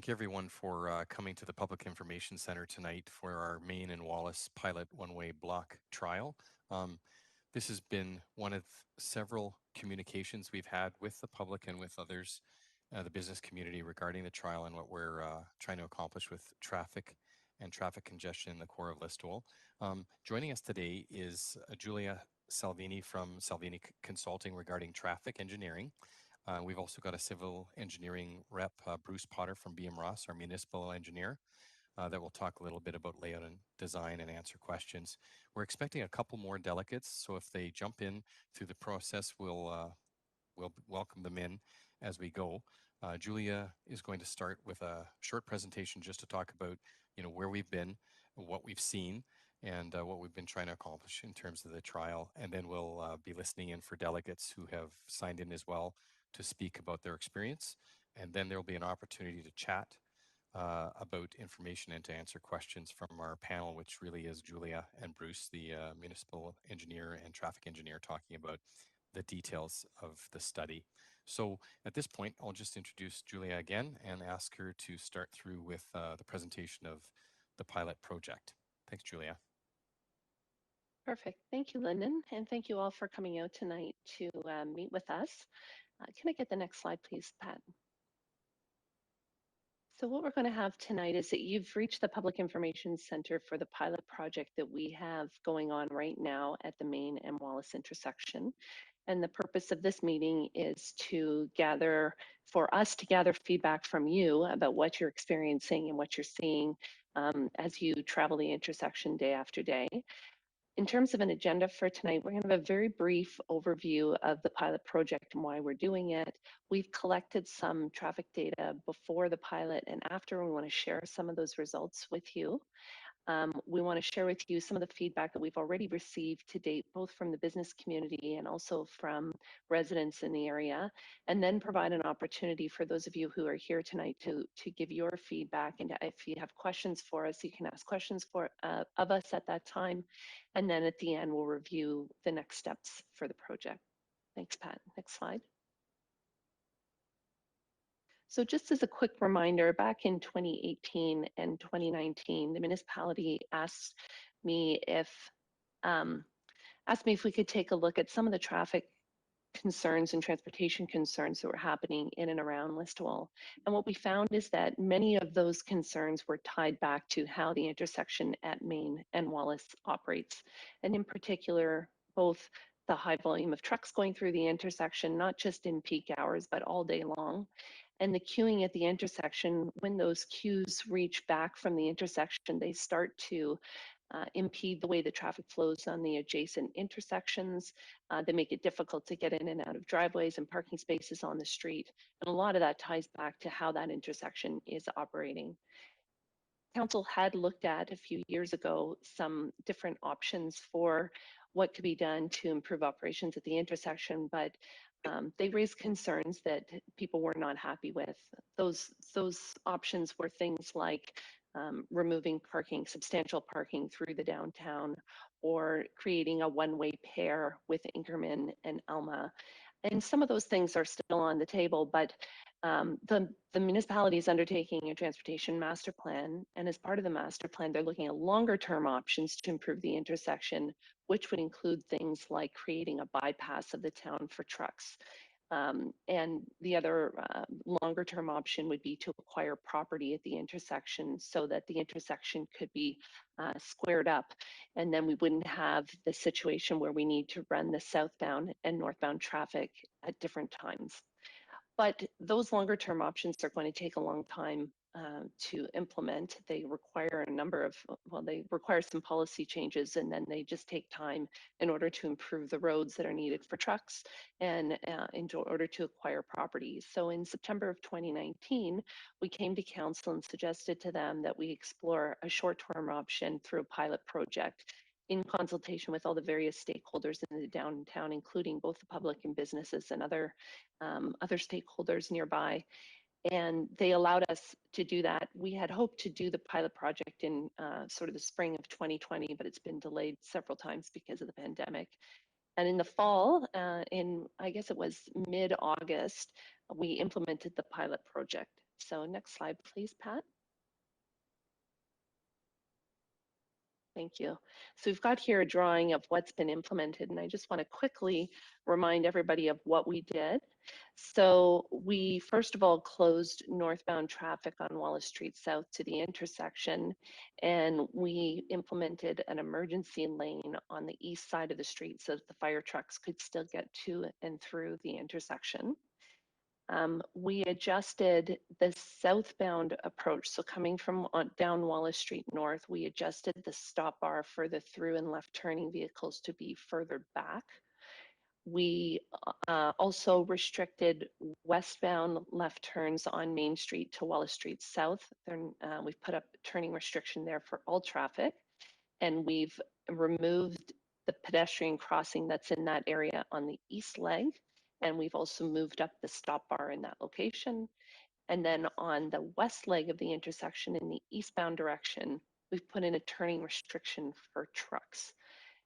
Thank you everyone for coming to the Public Information Center tonight for our Maine and Wallace pilot one-way block trial. This has been one of several communications we've had with the public and with others, the business community, regarding the trial and what we're trying to accomplish with traffic and traffic congestion in the core of Listowel. Joining us today is Julia Salvini from Salvini Consulting regarding traffic engineering. We've also got a civil engineering rep, Bruce Potter from BM Ross, our municipal engineer, that will talk a little bit about layout and design and answer questions. We're expecting a couple more delegates, so if they jump in through the process, we'll welcome them in as we go. Julia is going to start with a short presentation just to talk about, where we've been, what we've seen, and what we've been trying to accomplish in terms of the trial. And then we'll be listening in for delegates who have signed in as well to speak about their experience. And then there'll be an opportunity to chat about information and to answer questions from our panel, which really is Julia and Bruce, the municipal engineer and traffic engineer, talking about the details of the study. So at this point, I'll just introduce Julia again and ask her to start through with the presentation of the pilot project. Thanks, Julia. Perfect. Thank you, Lyndon. And thank you all for coming out tonight to meet with us. Can I get the next slide, please, Pat? So what we're going to have tonight is that you've reached the Public Information Center for the pilot project that we have going on right now at the Main and Wallace intersection. And the purpose of this meeting is for us to gather feedback from you about what you're experiencing and what you're seeing as you travel the intersection day after day. In terms of an agenda for tonight, we're going to have a very brief overview of the pilot project and why we're doing it. We've collected some traffic data before the pilot and after. We want to share some of those results with you. We want to share with you some of the feedback that we've already received to date, both from the business community and also from residents in the area, and then provide an opportunity for those of you who are here tonight to give your feedback. And if you have questions for us, you can ask questions of us at that time. And then at the end, we'll review the next steps for the project. Thanks, Pat. Next slide. So just as a quick reminder, back in 2018 and 2019, the municipality asked me if we could take a look at some of the traffic concerns and transportation concerns that were happening in and around Listowel. And what we found is that many of those concerns were tied back to how the intersection at Main and Wallace operates. And in particular, both the high volume of trucks going through the intersection, not just in peak hours, but all day long. And the queuing at the intersection, when those queues reach back from the intersection, they start to impede the way the traffic flows on the adjacent intersections. They make it difficult to get in and out of driveways and parking spaces on the street. And a lot of that ties back to how that intersection is operating. Council had looked at a few years ago some different options for what could be done to improve operations at the intersection, but they raised concerns that people were not happy with. Those options were things like removing parking, substantial parking through the downtown, or creating a one-way pair with Inkerman and Elma. And some of those things are still on the table, but the municipality is undertaking a transportation master plan, and as part of the master plan, they're looking at longer term options to improve the intersection, which would include things like creating a bypass of the town for trucks. And the other longer term option would be to acquire property at the intersection so that the intersection could be squared up. And then we wouldn't have the situation where we need to run the southbound and northbound traffic at different times. But those longer term options are going to take a long time to implement. They require they require some policy changes, and then they just take time in order to improve the roads that are needed for trucks and in order to acquire properties. So in September of 2019, we came to council and suggested to them that we explore a short-term option through a pilot project in consultation with all the various stakeholders in the downtown, including both the public and businesses and other stakeholders nearby. And they allowed us to do that. We had hoped to do the pilot project in sort of the spring of 2020, but it's been delayed several times because of the pandemic. And in the fall, I guess it was mid-August, we implemented the pilot project. So next slide, please, Pat. Thank you. So we've got here a drawing of what's been implemented, and I just want to quickly remind everybody of what we did. So we first of all closed northbound traffic on Wallace Street South to the intersection, and we implemented an emergency lane on the east side of the street so that the fire trucks could still get to and through the intersection. We adjusted the southbound approach. So coming from down Wallace Street North, we adjusted the stop bar for the through and left turning vehicles to be further back. We also restricted westbound left turns on Main Street to Wallace Street South. We've put up a turning restriction there for all traffic, and we've removed the pedestrian crossing that's in that area on the east leg. And we've also moved up the stop bar in that location. And then on the west leg of the intersection in the eastbound direction, we've put in a turning restriction for trucks.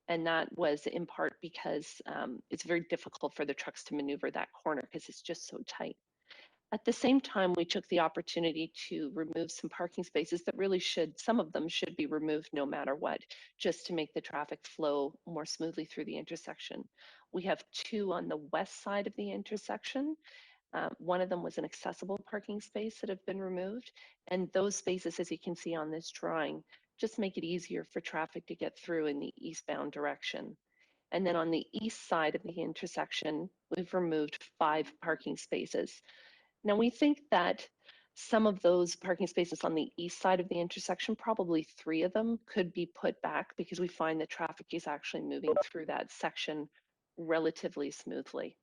And that was in part because it's very difficult for the trucks to maneuver that corner because it's just so tight. At the same time, we took the opportunity to remove some parking spaces that really some of them should be removed no matter what, just to make the traffic flow more smoothly through the intersection. We have two on the west side of the intersection. One of them was an accessible parking space that have been removed. And those spaces, as you can see on this drawing, just make it easier for traffic to get through in the eastbound direction. And then on the east side of the intersection, we've removed 5 parking spaces. Now we think that some of those parking spaces on the east side of the intersection, probably 3 of them, could be put back because we find the traffic is actually moving through that section relatively smoothly.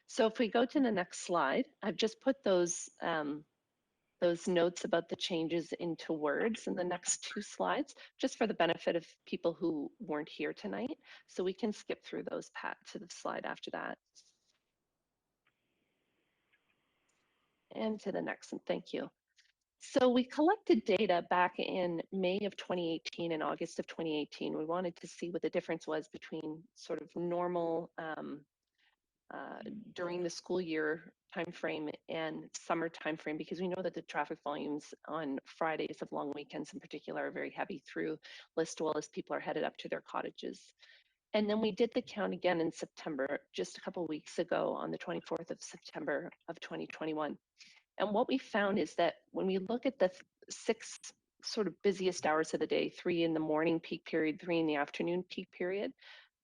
So if we go to the next slide, I've just put those notes about the changes into words in the next 2 slides, just for the benefit of people who weren't here tonight. So we can skip through those, Pat, to the slide after that. And to the next one, thank you. So we collected data back in May of 2018 and August of 2018. We wanted to see what the difference was between sort of normal during the school year timeframe and summer timeframe, because we know that the traffic volumes on Fridays of long weekends in particular are very heavy through Listowel as people are headed up to their cottages. And then we did the count again in September, just a couple of weeks ago on the 24th of September of 2021. And what we found is that when we look at the 6 sort of busiest hours of the day, 3 in the morning peak period, 3 in the afternoon peak period,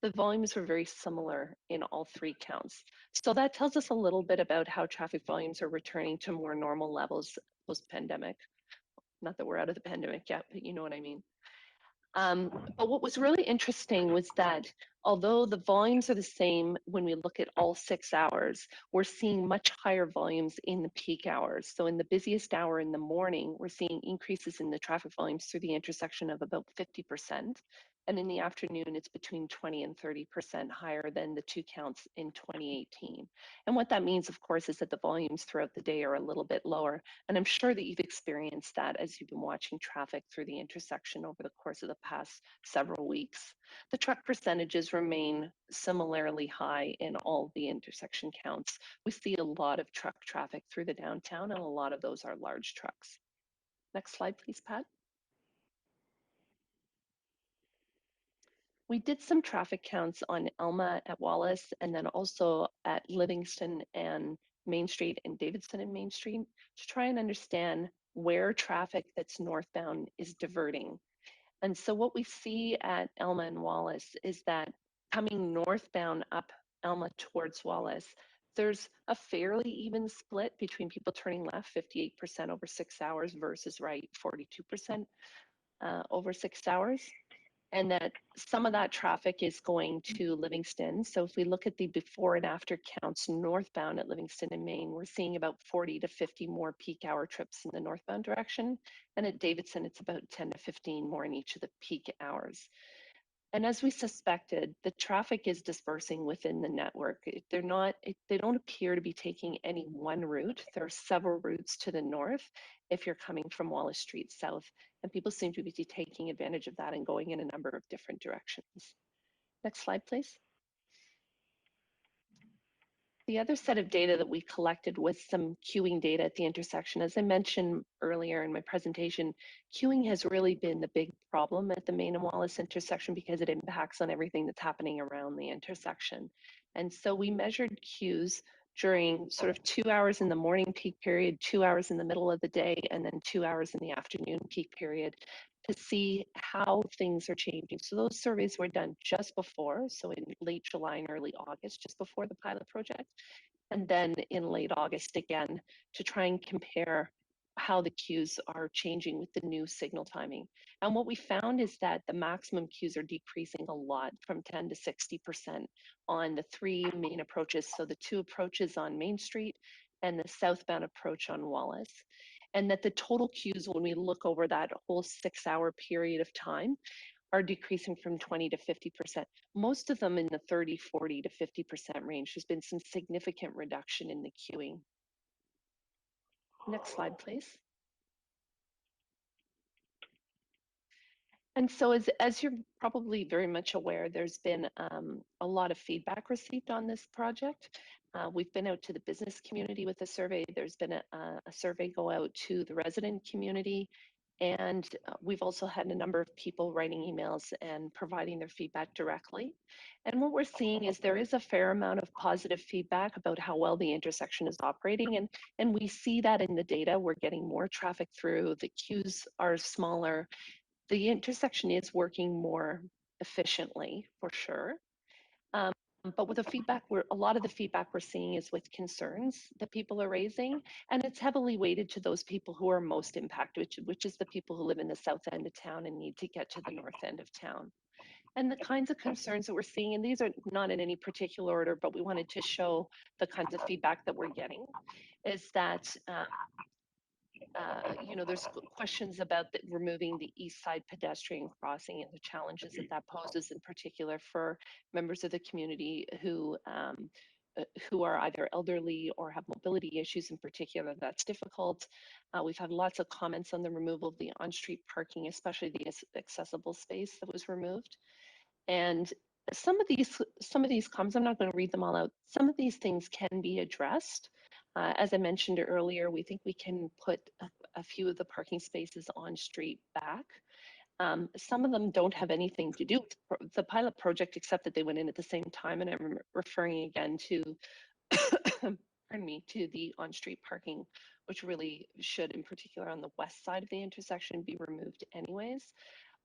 the volumes were very similar in all 3 counts. So that tells us a little bit about how traffic volumes are returning to more normal levels post-pandemic. Not that we're out of the pandemic yet, but you know what I mean. But what was really interesting was that although the volumes are the same when we look at all 6 hours, we're seeing much higher volumes in the peak hours. So in the busiest hour in the morning, we're seeing increases in the traffic volumes through the intersection of about 50%. And in the afternoon, it's between 20 and 30% higher than the 2 counts in 2018. And what that means, of course, is that the volumes throughout the day are a little bit lower. And I'm sure that you've experienced that as you've been watching traffic through the intersection over the course of the past several weeks. The truck percentages remain similarly high in all the intersection counts. We see a lot of truck traffic through the downtown, and a lot of those are large trucks. Next slide, please, Pat. We did some traffic counts on Elma at Wallace, and then also at Livingston and Main Street and Davidson and Main Street, to try and understand where traffic that's northbound is diverting. And so what we see at Elma and Wallace is that coming northbound up Elma towards Wallace, there's a fairly even split between people turning left, 58% over 6 hours, versus right, 42% over 6 hours. And that some of that traffic is going to Livingston. So if we look at the before and after counts northbound at Livingston and Maine, we're seeing about 40 to 50 more peak hour trips in the northbound direction. And at Davidson, it's about 10 to 15 more in each of the peak hours. And as we suspected, the traffic is dispersing within the network. They don't appear to be taking any one route. There are several routes to the north if you're coming from Wallace Street South, and people seem to be taking advantage of that and going in a number of different directions. Next slide, please. The other set of data that we collected was some queuing data at the intersection. As I mentioned earlier in my presentation, queuing has really been the big problem at the Main and Wallace intersection because it impacts on everything that's happening around the intersection. And so we measured queues during sort of 2 hours in the morning peak period, 2 hours in the middle of the day, and then 2 hours in the afternoon peak period to see how things are changing. So those surveys were done just before, so in late July and early August, just before the pilot project, and then in late August again to try and compare how the queues are changing with the new signal timing. And what we found is that the maximum queues are decreasing a lot, from 10 to 60% on the three main approaches. So the two approaches on Main Street and the southbound approach on Wallace. And that the total queues, when we look over that whole 6-hour period of time, are decreasing from 20 to 50%. Most of them in the 30, 40 to 50% range. There's been some significant reduction in the queuing. Next slide, please. And so as you're probably very much aware, there's been a lot of feedback received on this project. We've been out to the business community with a survey. There's been a survey go out to the resident community. And we've also had a number of people writing emails and providing their feedback directly. And what we're seeing is there is a fair amount of positive feedback about how well the intersection is operating. And we see that in the data. We're getting more traffic through, the queues are smaller, the intersection is working more efficiently for sure. But with the feedback, a lot of the feedback we're seeing is with concerns that people are raising, and it's heavily weighted to those people who are most impacted, which is the people who live in the south end of town and need to get to the north end of town. And the kinds of concerns that we're seeing, and these are not in any particular order, but we wanted to show the kinds of feedback that we're getting, is that there's questions about removing the east side pedestrian crossing and the challenges that that poses, in particular for members of the community who are either elderly or have mobility issues in particular. That's difficult. We've had lots of comments on the removal of the on-street parking, especially the accessible space that was removed. And some of these comments, I'm not going to read them all out. Some of these things can be addressed. As I mentioned earlier, we think we can put a few of the parking spaces on street back. Some of them don't have anything to do with the pilot project, except that they went in at the same time. And I'm referring again to, pardon me, to the on-street parking, which really should, in particular on the west side of the intersection, be removed anyways.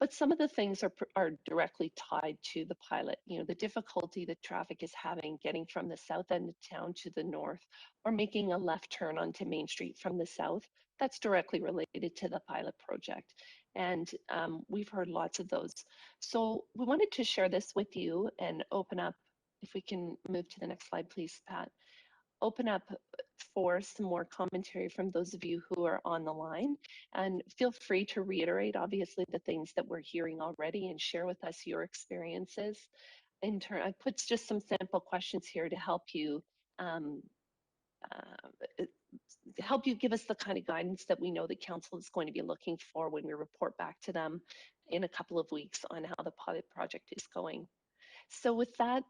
But some of the things are directly tied to the pilot. The difficulty that traffic is having getting from the south end of town to the north, or making a left turn onto Main Street from the south, that's directly related to the pilot project. And we've heard lots of those. So we wanted to share this with you and open up, if we can move to the next slide, please, Pat. Open up for some more commentary from those of you who are on the line, and feel free to reiterate obviously the things that we're hearing already and share with us your experiences. I put just some sample questions here to help you give us the kind of guidance that we know that council is going to be looking for when we report back to them in a couple of weeks on how the pilot project is going. So with that,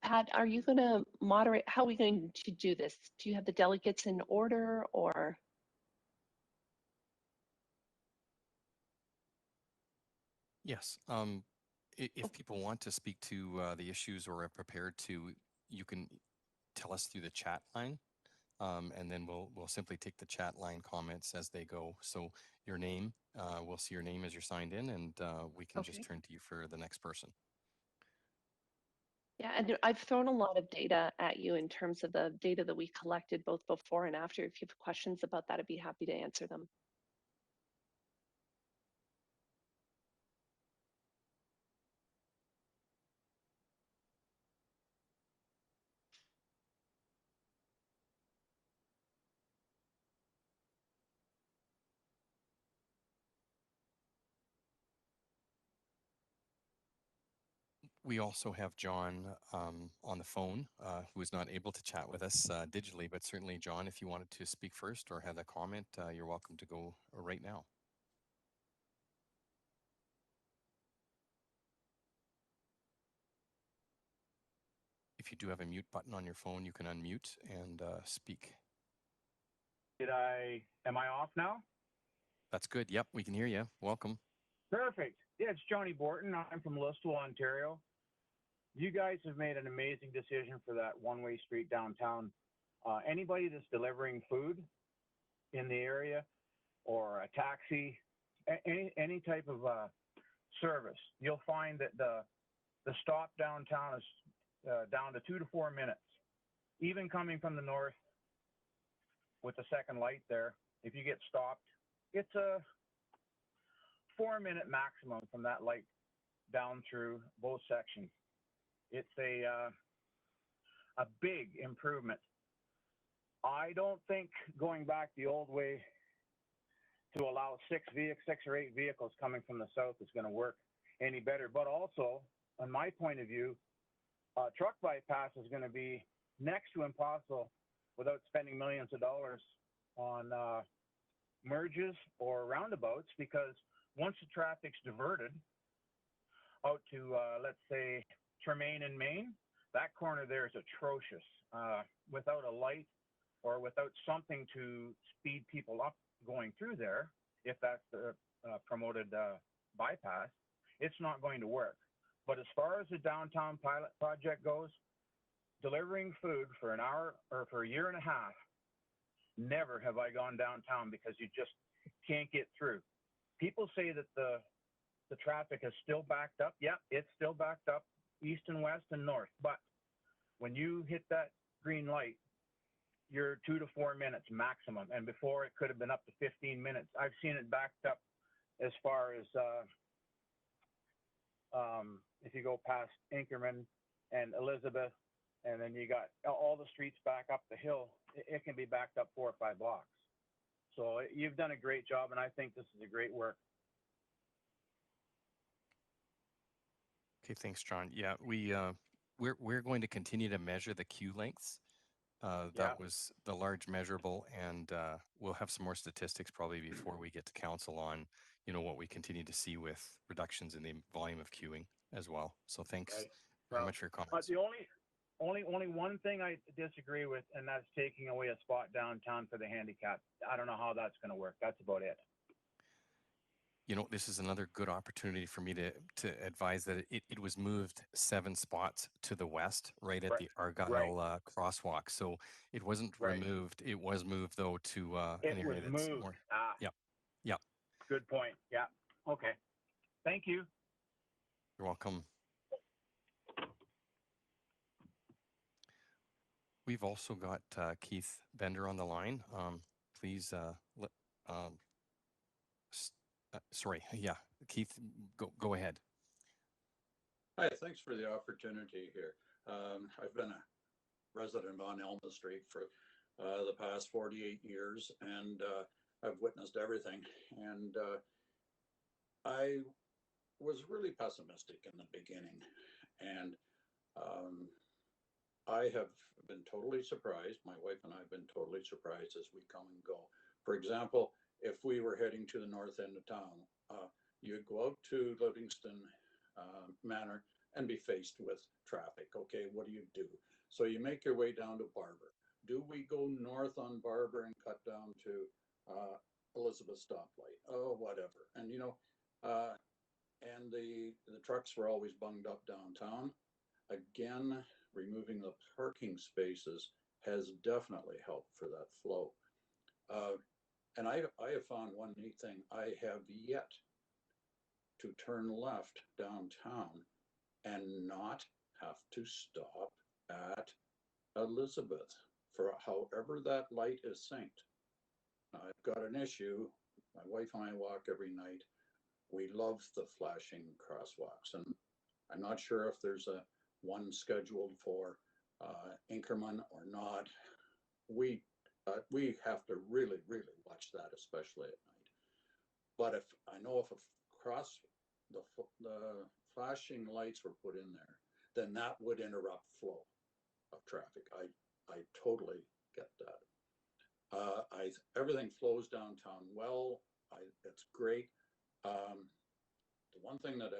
Pat, are you going to moderate? How are we going to do this? Do you have the delegates in order, or? Yes. If people want to speak to the issues or are prepared to, you can tell us through the chat line, and then we'll simply take the chat line comments as they go. So your name, we'll see your name as you're signed in, and we can just turn to you for the next person. Yeah, and I've thrown a lot of data at you in terms of the data that we collected both before and after. If you have questions about that, I'd be happy to answer them. We also have John on the phone, who is not able to chat with us digitally, but certainly, John, if you wanted to speak first or have a comment, you're welcome to go right now. if you do have a mute button on your phone, you can unmute and speak. Am I off now? That's good. Yep, we can hear you. Welcome. Perfect. Yeah, it's Johnny Borton. I'm from Listowel, Ontario. You guys have made an amazing decision for that one-way street downtown. Anybody that's delivering food in the area or a taxi, any type of service, you'll find that the stop downtown is down to 2 to 4 minutes. Even coming from the north with the second light there, if you get stopped, it's a 4-minute maximum from that light down through both sections. It's a big improvement. I don't think going back the old way to allow 6 or 8 vehicles coming from the south is going to work any better. But also, on my point of view, truck bypass is going to be next to impossible without spending millions of dollars on merges or roundabouts, because once the traffic's diverted out to, let's say, Tremaine and Main, that corner there is atrocious. Without a light or without something to speed people up going through there, if that's the promoted bypass, it's not going to work. But as far as the downtown pilot project goes, delivering food for an hour or for a year and a half, never have I gone downtown because you just can't get through. People say that the traffic is still backed up. Yeah, it's still backed up east and west and north. But when you hit that green light, you're 2 to 4 minutes maximum. And before, it could have been up to 15 minutes. I've seen it backed up as far as if you go past Inkerman and Elizabeth, and then you got all the streets back up the hill, it can be backed up 4 or 5 blocks. So you've done a great job, and I think this is a great work. Okay, thanks, John. Yeah, we're going to continue to measure the queue lengths. That was the large measurable, and we'll have some more statistics probably before we get to council on, what we continue to see with reductions in the volume of queuing as well. So thanks very much for your comments. The only one thing I disagree with, and that's taking away a spot downtown for the handicapped. I don't know how that's going to work. That's about it. This is another good opportunity for me to advise that it was moved 7 spots to the west, right at the Argyle crosswalk. So it wasn't removed. It was moved, though, to an area that's more. Yeah. Good point. Yeah. Okay. Thank you. You're welcome. We've also got Keith Bender on the line. Please sorry. Yeah, Keith, go ahead. Hi, thanks for the opportunity here. I've been a resident on Elma Street for the past 48 years, and I've witnessed everything. And I was really pessimistic in the beginning, and I have been totally surprised. My wife and I have been totally surprised as we come and go. For example, if we were heading to the north end of town, you'd go out to Livingston Manor and be faced with traffic. Okay, what do? So you make your way down to Barber. Do we go north on Barber and cut down to Elizabeth stoplight? Oh, whatever. And and the trucks were always bunged up downtown. Again, removing the parking spaces has definitely helped for that flow. And I have found one neat thing. I have yet to turn left downtown and not have to stop at Elizabeth for however that light is synced. Now, I've got an issue. My wife and I walk every night. We love the flashing crosswalks, and I'm not sure if there's one scheduled for Inkerman or not. We have to really, really watch that, especially at night. But if the flashing lights were put in there, then that would interrupt flow of traffic. I totally get that. Everything flows downtown well. It's great. The one thing that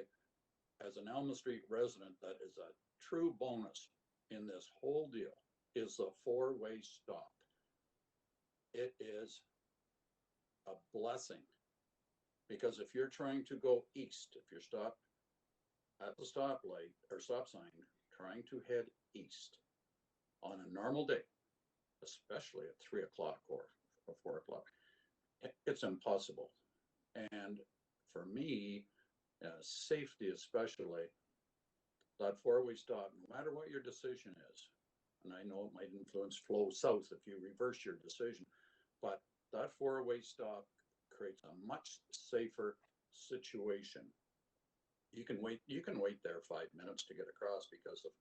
as an Elma Street resident, that is a true bonus in this whole deal is the four-way stop. It is a blessing, because if you're trying to go east, if you're stopped at the stoplight or stop sign, trying to head east on a normal day, especially at 3 o'clock or 4 o'clock, it's impossible. And for me, safety especially, that four-way stop, no matter what your decision is, and I know it might influence flow south if you reverse your decision, but that four-way stop creates a much safer situation. You can wait there 5 minutes to get across because of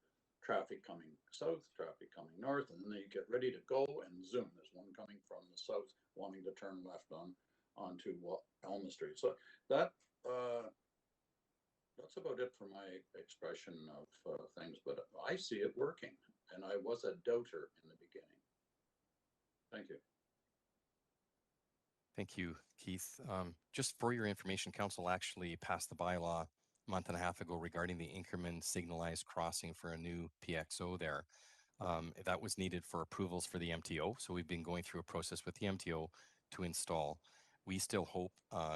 traffic coming south, traffic coming north, and then you get ready to go, and zoom, there's one coming from the south wanting to turn left onto Elm Street. So that that's about it for my expression of things, but I see it working, and I was a doubter in the beginning. Thank you. Thank you, Keith. Just for your information, Council actually passed the bylaw a month and a half ago regarding the Inkerman signalized crossing for a new PXO there. That was needed for approvals for the MTO. So we've been going through a process with the MTO to install. We still hope,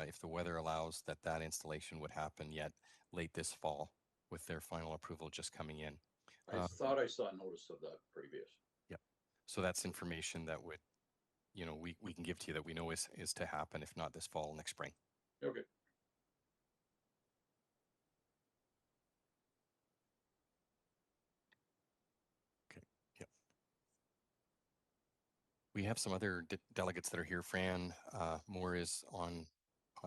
if the weather allows, that that installation would happen yet late this fall, with their final approval just coming in. I thought I saw notice of that previous. Yep. So that's information that would, you know, we can give to you that we know is to happen, if not this fall, next spring. Okay. Okay. Yep. We have some other delegates that are here. Fran Moore is on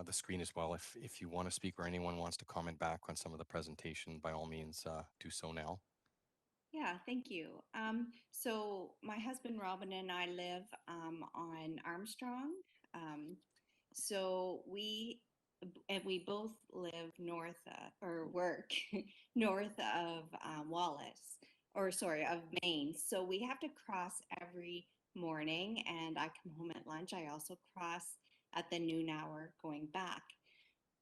the screen as well. If you want to speak or anyone wants to comment back on some of the presentation, by all means, do so now. Yeah, thank you. So my husband Robin and I live on Armstrong. So we both live north or work north of Wallace, or sorry, of Maine. So we have to cross every morning, and I come home at lunch. I also cross at the noon hour going back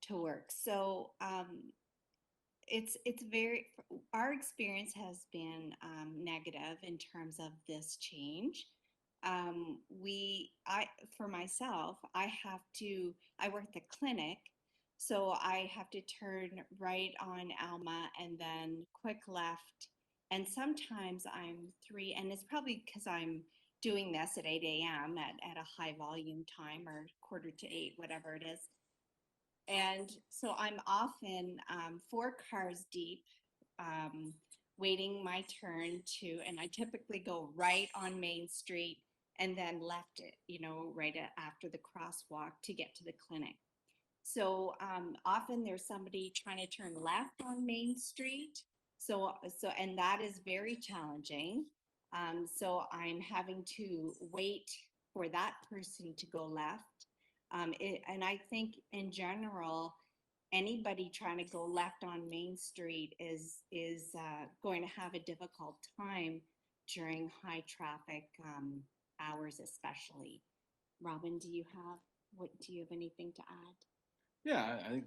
to work. So it's very, our experience has been negative in terms of this change. For myself, I work at the clinic, so I have to turn right on Alma and then quick left. And sometimes and it's probably because I'm doing this at 8 a.m. at a high volume time, or 7:45, whatever it is. And so I'm often 4 cars deep, waiting my turn and I typically go right on Main Street and then left it, right after the crosswalk to get to the clinic. So often there's somebody trying to turn left on Main Street. And that is very challenging. So I'm having to wait for that person to go left. And I think in general, anybody trying to go left on Main Street is going to have a difficult time during high traffic hours, especially. Robin, do you have anything to add? Yeah, I think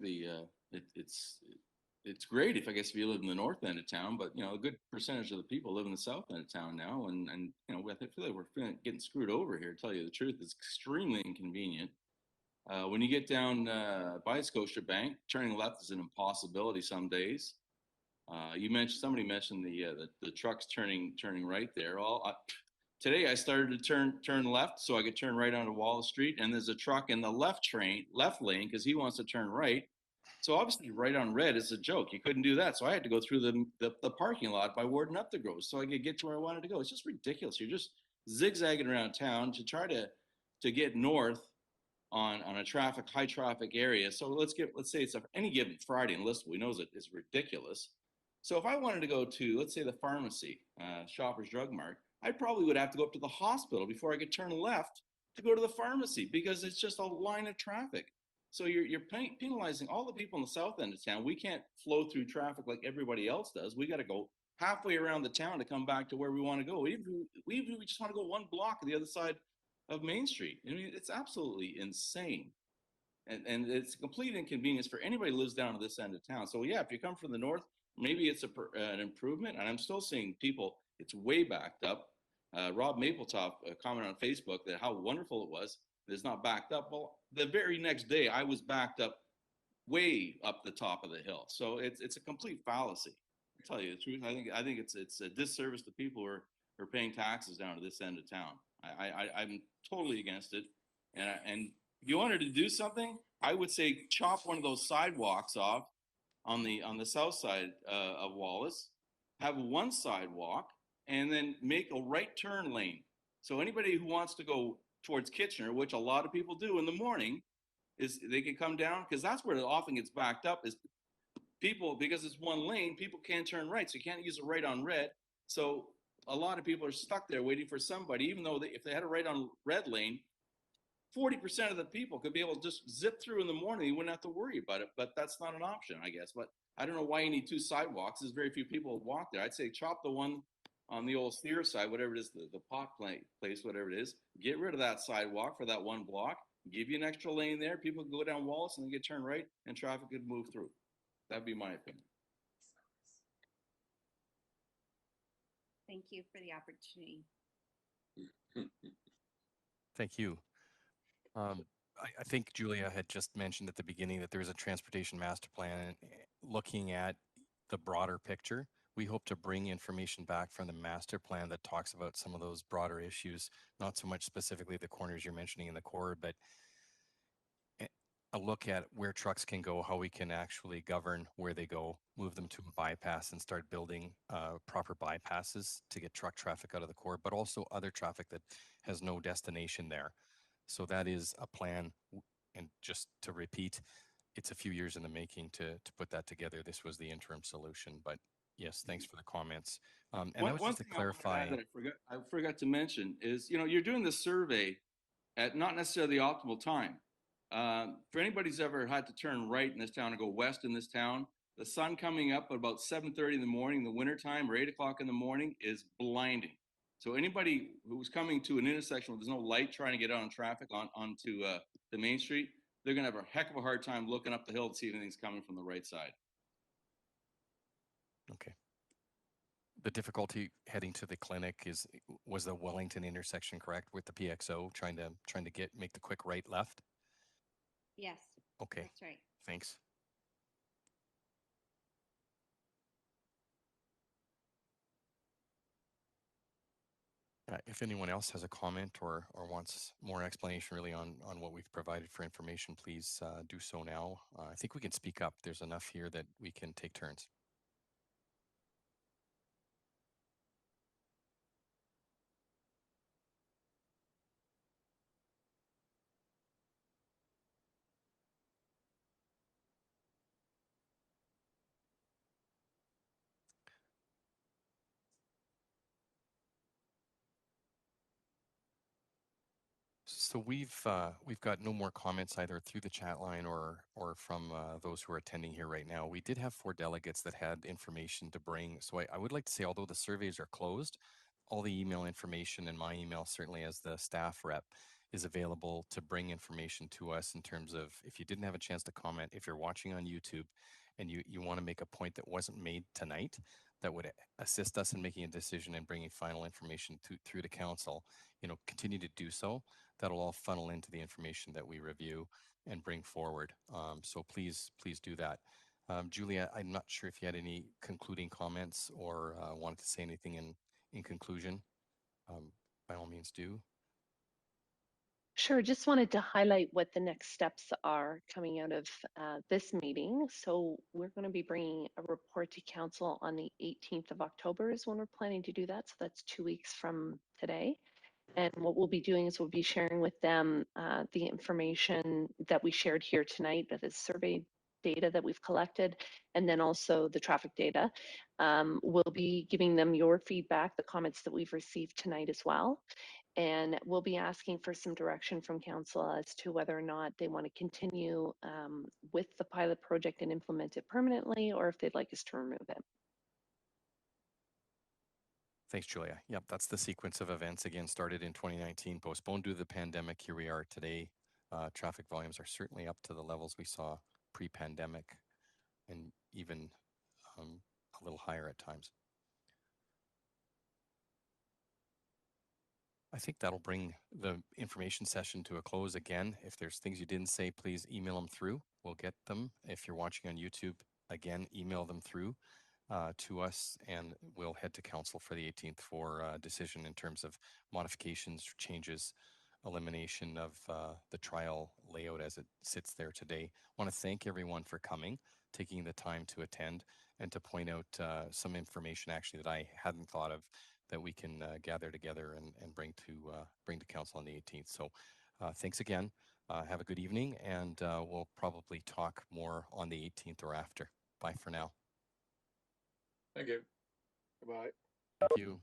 it's great if you live in the north end of town, but a good percentage of the people live in the south end of town now, and I feel like we're getting screwed over here. To tell you the truth, it's extremely inconvenient. When you get down by Scotiabank, turning left is an impossibility some days. Somebody mentioned the trucks turning right there. Today I started to turn left so I could turn right onto Wallace Street, and there's a truck in the left lane because he wants to turn right. So obviously right on red is a joke. You couldn't do that. So I had to go through the parking lot by Warden Upthegrove so I could get to where I wanted to go. It's just ridiculous. You're just zigzagging around town to try to get north on a high traffic area. So let's say it's any given Friday in Listowel, we know it's ridiculous. So if I wanted to go to, let's say, the pharmacy, Shoppers Drug Mart, I probably would have to go up to the hospital before I could turn left to go to the pharmacy, because it's just a line of traffic. So you're penalizing all the people in the south end of town. We can't flow through traffic like everybody else does. We got to go halfway around the town to come back to where we want to go. We just want to go 1 block to the other side of Main Street. I mean, it's absolutely insane. And it's a complete inconvenience for anybody who lives down at this end of town. So yeah, if you come from the north, maybe it's an improvement. And I'm still seeing people It's way backed up. Rob Mapletop commented on Facebook that how wonderful it was that it's not backed up. Well, the very next day I was backed up way up the top of the hill. So it's a complete fallacy. To tell you the truth, I think it's a disservice to people who are paying taxes down to this end of town. I'm totally against it. And if you wanted to do something, I would say chop one of those sidewalks off on the south side of Wallace, have one sidewalk, and then make a right turn lane. So anybody who wants to go towards Kitchener, which a lot of people do in the morning, is they can come down because that's where it often gets backed up. Is people, because it's one lane, people can't turn right, so you can't use a right on red. So a lot of people are stuck there waiting for somebody, even though if they had a right on red lane, 40% of the people could be able to just zip through in the morning. You wouldn't have to worry about it, but that's not an option, I guess. But I don't know why you need two sidewalks. There's very few people walk there. I'd say chop the one on the old steer side, whatever it is, the pot place, whatever it is. Get rid of that sidewalk for that one block. Give you an extra lane there. People can go down Wallace and then get turned right, and traffic could move through. That'd be my opinion. Thank you for the opportunity. Thank you. I think Julia had just mentioned at the beginning that there's a transportation master plan looking at the broader picture. We hope to bring information back from the master plan that talks about some of those broader issues, not so much specifically the corners you're mentioning in the core, but a look at where trucks can go, how we can actually govern where they go, move them to a bypass and start building proper bypasses to get truck traffic out of the core, but also other traffic that has no destination there. So that is a plan. And just to repeat, it's a few years in the making to put that together. This was the interim solution, but yes, thanks for the comments. And that was One just to thing I wanted to clarify. add that I forgot to mention is, you're doing this survey at not necessarily the optimal time. For anybody who's ever had to turn right in this town and go west in this town, the sun coming up at about 7:30 in the morning, the wintertime, or 8 o'clock in the morning is blinding. So anybody who's coming to an intersection where there's no light trying to get out on traffic onto the main street, they're going to have a heck of a hard time looking up the hill to see if anything's coming from the right side. Okay. The difficulty heading to the clinic was the Wellington intersection correct with the PXO trying to make the quick right left? Yes. Okay. That's right. Thanks. If anyone else has a comment or wants more explanation really on what we've provided for information, please do so now. I think we can speak up. There's enough here that we can take turns. So we've got no more comments either through the chat line or from those who are attending here right now. We did have 4 delegates that had information to bring. So I would like to say, although the surveys are closed, all the email information and my email, certainly as the staff rep, is available to bring information to us in terms of if you didn't have a chance to comment, if you're watching on YouTube and you want to make a point that wasn't made tonight, that would assist us in making a decision and bringing final information through to council, continue to do so. That'll all funnel into the information that we review and bring forward. So please do that. Julia, I'm not sure if you had any concluding comments or wanted to say anything in conclusion. By all means do. Sure, just wanted to highlight what the next steps are coming out of this meeting. So we're going to be bringing a report to council on the 18th of October is when we're planning to do that. So that's 2 weeks from today. And what we'll be doing is we'll be sharing with them the information that we shared here tonight, that is survey data that we've collected, and then also the traffic data. We'll be giving them your feedback, the comments that we've received tonight as well. And we'll be asking for some direction from council as to whether or not they want to continue with the pilot project and implement it permanently, or if they'd like us to remove it. Thanks, Julia. Yep, that's the sequence of events. Again, started in 2019, postponed due to the pandemic. Here we are today. Traffic volumes are certainly up to the levels we saw pre-pandemic and even a little higher at times. I think that'll bring the information session to a close again. If there's things you didn't say, please email them through. We'll get them. If you're watching on YouTube, again, email them through to us, and we'll head to council for the 18th for decision in terms of modifications, changes, elimination of the trial layout as it sits there today. I want to thank everyone for coming, taking the time to attend, and to point out some information actually that I hadn't thought of that we can gather together and bring to council on the 18th. So thanks again. Have a good evening, and we'll probably talk more on the 18th or after. Bye for now. Thank you. Goodbye. Thank you.